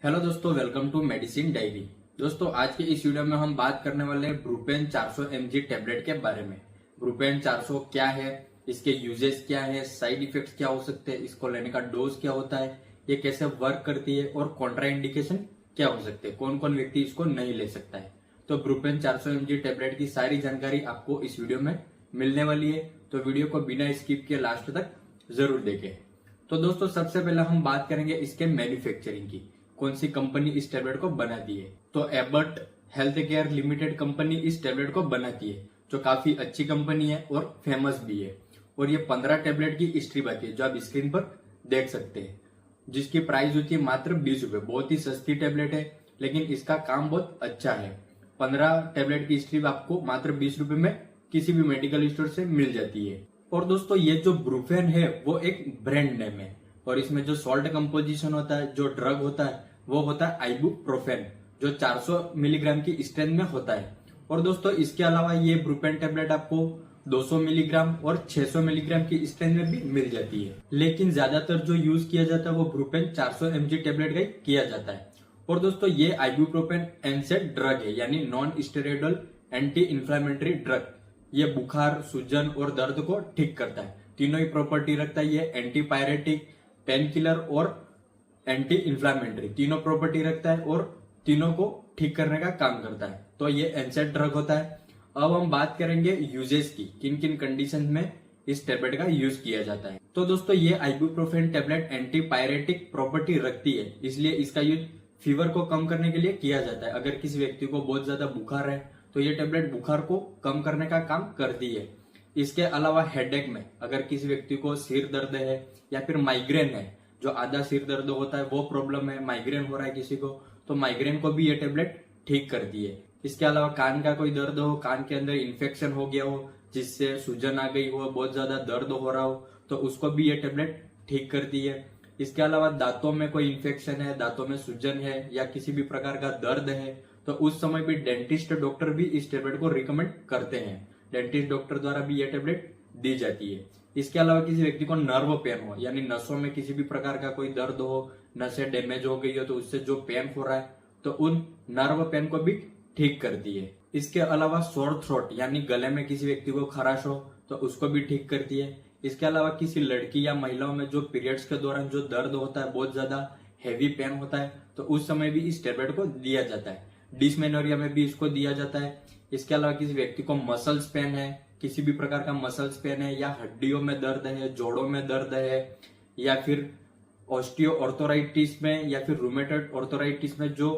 Hello दोस्तों, welcome to medicine diary. दोस्तों, आज के इस वीडियो में हम बात करने वाले हैं ब्रूपेन 400 mg टेबलेट के बारे में। ब्रूपेन 400 क्या है, इसके यूजेस क्या है, साइड इफेक्ट्स क्या हो सकते हैं, इसको लेने का डोज क्या होता है, ये कैसे वर्क करती है और कॉन्ट्रा इंडिकेशन क्या हो सकते हैं, कौन कौन व्यक्ति इसको नहीं ले सकता है। तो ब्रूपेन 400 mg टेबलेट की सारी जानकारी आपको इस वीडियो में मिलने वाली है, तो वीडियो को बिना स्किप किए लास्ट तक जरूर देखें। तो दोस्तों, सबसे पहले हम बात करेंगे इसके मैन्युफैक्चरिंग की, कौन सी कंपनी इस टेबलेट को बनाती है। तो Abbott health care limited company इस टेबलेट को बनाती है, जो काफी अच्छी कंपनी है और फेमस भी है। और ये 15 टेबलेट की स्ट्रिप आती है, जो आप स्क्रीन पर देख सकते हैं, जिसकी प्राइस होती है मात्र 20 रुपए। बहुत ही सस्ती टेबलेट है, लेकिन इसका काम बहुत अच्छा है। 15 टेबलेट की स्ट्रिप आपको मात्र 20 रुपए में किसी भी मेडिकल स्टोर से मिल जाती है। और दोस्तों, ये जो ब्रूफेन है वो एक ब्रांड नेम है, और इसमें जो सॉल्ट कंपोजिशन होता है, जो ड्रग होता है, वो होता है आइबुप्रोफेन, जो 400 मिलीग्राम की स्ट्रेंथ में होता है। और दोस्तों, इसके अलावा ये ब्रूपेन टेबलेट आपको 200 मिलीग्राम और 600 मिलीग्राम की स्ट्रेंथ में भी मिल जाती है, लेकिन ज्यादातर जो यूज किया जाता है वो ब्रूपेन 400 mg टेबलेट का ही किया जाता है। और दोस्तों, ये आइबुप्रोफेन एनसेड ड्रग है, यानी non steroidal anti inflammatory drug. ये बुखार, सूजन और दर्द को ठीक करता है। तीनों ही प्रॉपर्टी रखता है। ये एंटी पायरेटिक, पेन किलर और एंटी इंफ्लेमेटरी तीनों प्रॉपर्टी रखता है, और तीनों को ठीक करने का काम करता है। तो ये एनसेड ड्रग होता है। अब हम बात करेंगे यूजेस की, किन किन कंडीशन में इस टेबलेट का यूज किया जाता है। तो दोस्तों, ये ibuprofen tablet anti pyretic property रखती है, इसलिए इसका यूज फीवर को कम करने के लिए किया जाता है। अगर किसी व्यक्ति को बहुत ज्यादा बुखार है तो ये टेबलेट बुखार को कम करने का काम करती है। इसके अलावा हेडेक में, अगर किसी व्यक्ति को सिर दर्द है या फिर माइग्रेन है, जो आधा सिर दर्द होता है वो प्रॉब्लम है, माइग्रेन हो रहा है किसी को, तो माइग्रेन को भी ये टेबलेट ठीक करती है। इसके अलावा कान का कोई दर्द हो, कान के अंदर इन्फेक्शन हो गया हो, जिससे सूजन आ गई हो, बहुत ज्यादा दर्द हो रहा हो, तो उसको भी ये टेबलेट ठीक करती है। इसके अलावा दांतों में कोई इन्फेक्शन है, दांतों में सूजन है या किसी भी प्रकार का दर्द है, तो उस समय भी डेंटिस्ट डॉक्टर भी इस टेबलेट को रिकमेंड करते हैं। डेंटिस्ट डॉक्टर द्वारा भी यह टेबलेट दी जाती है। इसके अलावा किसी व्यक्ति को नर्व पेन हो, यानी नसों में किसी भी प्रकार का कोई दर्द हो, नसें डैमेज हो गई हो, तो उससे जो पेन हो रहा है, तो उन नर्व पेन को भी ठीक करती है। इसके अलावा सोर थ्रोट, यानी गले में किसी व्यक्ति को खराश हो, तो उसको भी ठीक करती है। इसके अलावा किसी लड़की या महिलाओं में जो पीरियड्स के दौरान जो दर्द होता है, बहुत ज्यादा हैवी पेन होता है, तो उस समय भी इस टेबलेट को दिया जाता है। डिसमेनोरिया में भी इसको दिया जाता है। इसके अलावा किसी व्यक्ति को मसल्स पेन है, किसी भी प्रकार का मसल्स पेन है, या हड्डियों में दर्द है, जोड़ों में दर्द है, या फिर ऑस्टियो ऑर्थोराइटिस में या फिर रूमेटॉइड ऑर्थोराइटिस में जो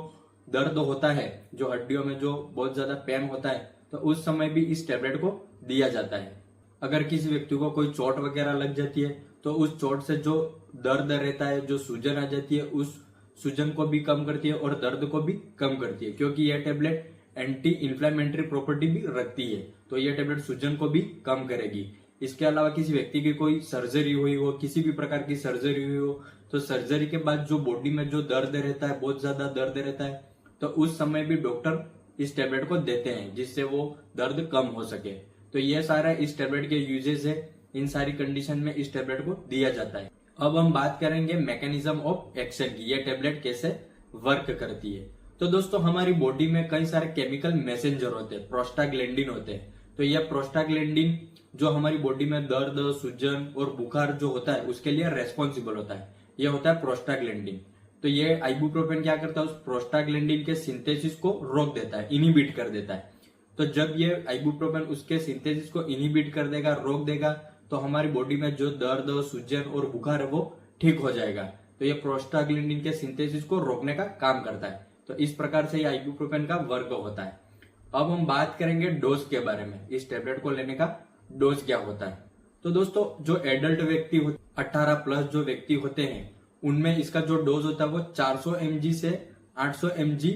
दर्द होता है, जो हड्डियों में जो बहुत ज्यादा पेन होता है, तो उस समय भी इस टेबलेट को दिया जाता है। अगर किसी व्यक्ति को कोई चोट वगैरह लग जाती है, तो उस चोट से जो दर्द रहता है, जो सूजन आ जाती है, उस सूजन को भी कम करती है और दर्द को भी कम करती है, क्योंकि यह टेबलेट एंटी इंफ्लेमेटरी प्रॉपर्टी भी रखती है, तो यह टेबलेट सूजन को भी कम करेगी। इसके अलावा किसी व्यक्ति की कोई सर्जरी हुई हो, किसी भी प्रकार की सर्जरी हुई हो, तो सर्जरी के बाद जो बॉडी में जो दर्द रहता है, बहुत ज्यादा दर्द रहता है, तो उस समय भी डॉक्टर इस टेबलेट को देते हैं, जिससे वो दर्द कम हो सके। तो ये सारा इस टेबलेट के यूजेस है। इन सारी कंडीशन में इस टेबलेट को दिया जाता है। अब हम बात करेंगे मैकेनिज्म ऑफ एक्शन की, ये टेबलेट कैसे वर्क करती है। तो दोस्तों, हमारी बॉडी में कई सारे केमिकल मैसेंजर होते हैं, प्रोस्टाग्लैंडिन होते हैं। तो यह प्रोस्टाग्लैंडिन जो हमारी बॉडी में दर्द, सूजन और बुखार जो होता है उसके लिए रेस्पॉन्सिबल होता है, यह होता है प्रोस्टाग्लैंडिन। तो ये आइबुप्रोफेन क्या करता है, उस प्रोस्टाग्लैंडिन के सिंथेसिस को रोक देता है, इनहिबिट कर देता है। तो जब ये आइबुप्रोफेन उसके सिंथेसिस को इनहिबिट कर देगा, रोक देगा, तो हमारी बॉडी में जो दर्द, सूजन और बुखार है वो ठीक हो जाएगा। तो ये प्रोस्टाग्लैंडिन के सिंथेसिस को रोकने का काम करता है। तो इस प्रकार से ये आइबुप्रोफेन का वर्क होता है। अब हम बात करेंगे डोज के बारे में, इस टेबलेट को लेने का डोज क्या होता है। तो दोस्तों, जो एडल्ट व्यक्ति 18 प्लस जो व्यक्ति होते हैं, उनमें इसका जो डोज होता है वो 400 mg से 800 mg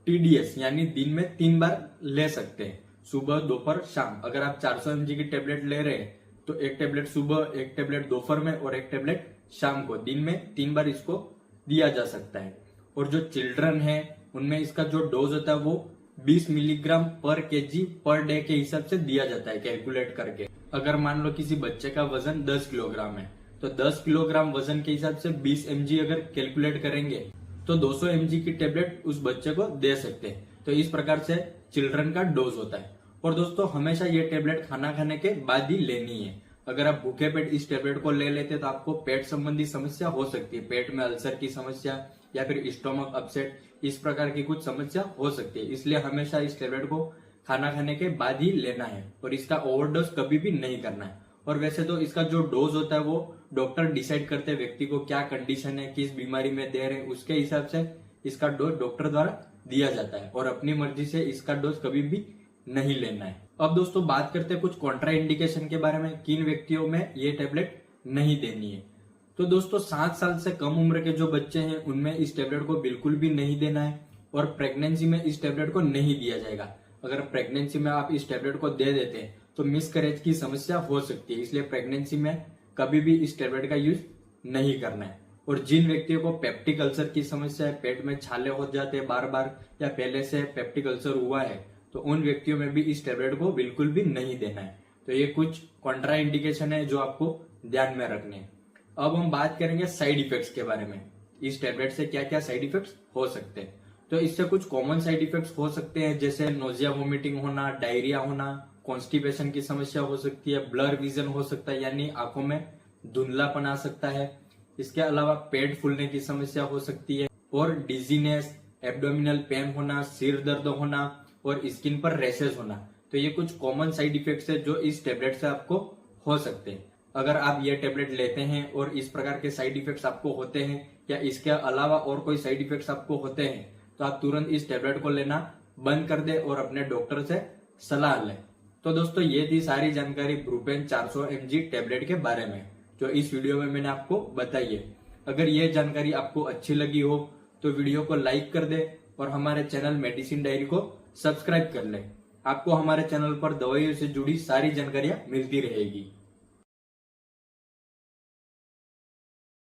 TDS, यानी दिन में 3 बार ले सकते हैं, सुबह, दोपहर, शाम। अगर आप 400 mg की टेबलेट ले रहे हैं, तो एक टेबलेट सुबह, एक टेबलेट दोपहर में और एक टेबलेट शाम को, दिन में 3 बार इसको दिया जा सकता है। और जो चिल्ड्रन है, उनमें इसका जो डोज होता है वो 20 मिलीग्राम पर केजी पर डे के हिसाब से दिया जाता है, कैलकुलेट करके। अगर मान लो किसी बच्चे का वजन 10 किलोग्राम है, तो 10 किलोग्राम वजन के हिसाब से 20 mg अगर कैलकुलेट करेंगे, तो 200 mg की टेबलेट उस बच्चे को दे सकते हैं। तो इस प्रकार से चिल्ड्रन का डोज होता है। और दोस्तों हमेशा ये टेबलेट खाना खाने के बाद ही लेनी है। अगर आप भूखे पेट इस टेबलेट को ले लेते तो आपको पेट संबंधी समस्या हो सकती है, पेट में अल्सर की समस्या या फिर स्टोमक अपसेट, इस प्रकार की कुछ समस्या हो सकती है। इसलिए हमेशा इस टेबलेट को खाना खाने के बाद ही लेना है और इसका ओवरडोज कभी भी नहीं करना है। और वैसे तो इसका जो डोज होता है वो डॉक्टर डिसाइड करते हैं, व्यक्ति को क्या कंडीशन है, किस बीमारी में दे रहे हैं, उसके हिसाब से इसका डोज डॉक्टर द्वारा दिया जाता है और अपनी मर्जी से इसका डोज कभी भी नहीं लेना है। अब दोस्तों बात करते हैं कुछ कॉन्ट्रा इंडिकेशन के बारे में, किन व्यक्तियों में ये टेबलेट नहीं देनी है। तो दोस्तों 7 साल से कम उम्र के जो बच्चे हैं उनमें इस टेबलेट को बिल्कुल भी नहीं देना है और प्रेगनेंसी में इस टेबलेट को नहीं दिया जाएगा। अगर प्रेगनेंसी में आप इस टेबलेट को दे देते हैं तो मिसकैरेज की समस्या हो सकती है, इसलिए प्रेगनेंसी में कभी भी इस टेबलेट का यूज नहीं करना है। और जिन व्यक्तियों को पेप्टिक अल्सर की समस्या है, पेट में छाले हो जाते हैं बार बार या पहले से पेप्टिक अल्सर हुआ है, तो उन व्यक्तियों में भी इस टेबलेट को बिल्कुल भी नहीं देना है। तो ये कुछ कॉन्ट्रा इंडिकेशन है जो आपको ध्यान में रखने हैं। अब हम बात करेंगे साइड इफेक्ट्स के बारे में, इस टेबलेट से क्या क्या साइड इफेक्ट्स हो सकते हैं। तो इससे कुछ कॉमन साइड इफेक्ट्स हो सकते हैं, जैसे नोजिया, वोमिटिंग होना, डायरिया होना, कॉन्स्टिपेशन की समस्या हो सकती है, ब्लर विजन हो सकता है यानी आंखों में धुंधलापन आ सकता है। इसके अलावा पेट फूलने की समस्या हो सकती है और डिजीनेस, एब्डोमिनल पेन होना, सिर दर्द होना और स्किन पर रैशेज होना। तो ये कुछ कॉमन साइड इफेक्ट्स है जो इस टेबलेट से आपको हो सकते हैं। अगर आप ये टेबलेट लेते हैं और इस प्रकार के साइड इफेक्ट्स आपको होते हैं या इसके अलावा और कोई साइड इफेक्ट्स आपको होते हैं तो आप तुरंत इस टेबलेट को लेना बंद कर दे और अपने डॉक्टर से सलाह लें। तो दोस्तों ये थी सारी जानकारी ब्रूपेन 400 mg टेबलेट के बारे में जो इस वीडियो में मैंने आपको बताई है। अगर ये जानकारी आपको अच्छी लगी हो तो वीडियो को लाइक कर दे और हमारे चैनल मेडिसिन डायरी को सब्सक्राइब कर ले। आपको हमारे चैनल पर दवाइयों से जुड़ी सारी जानकारियां मिलती रहेगी।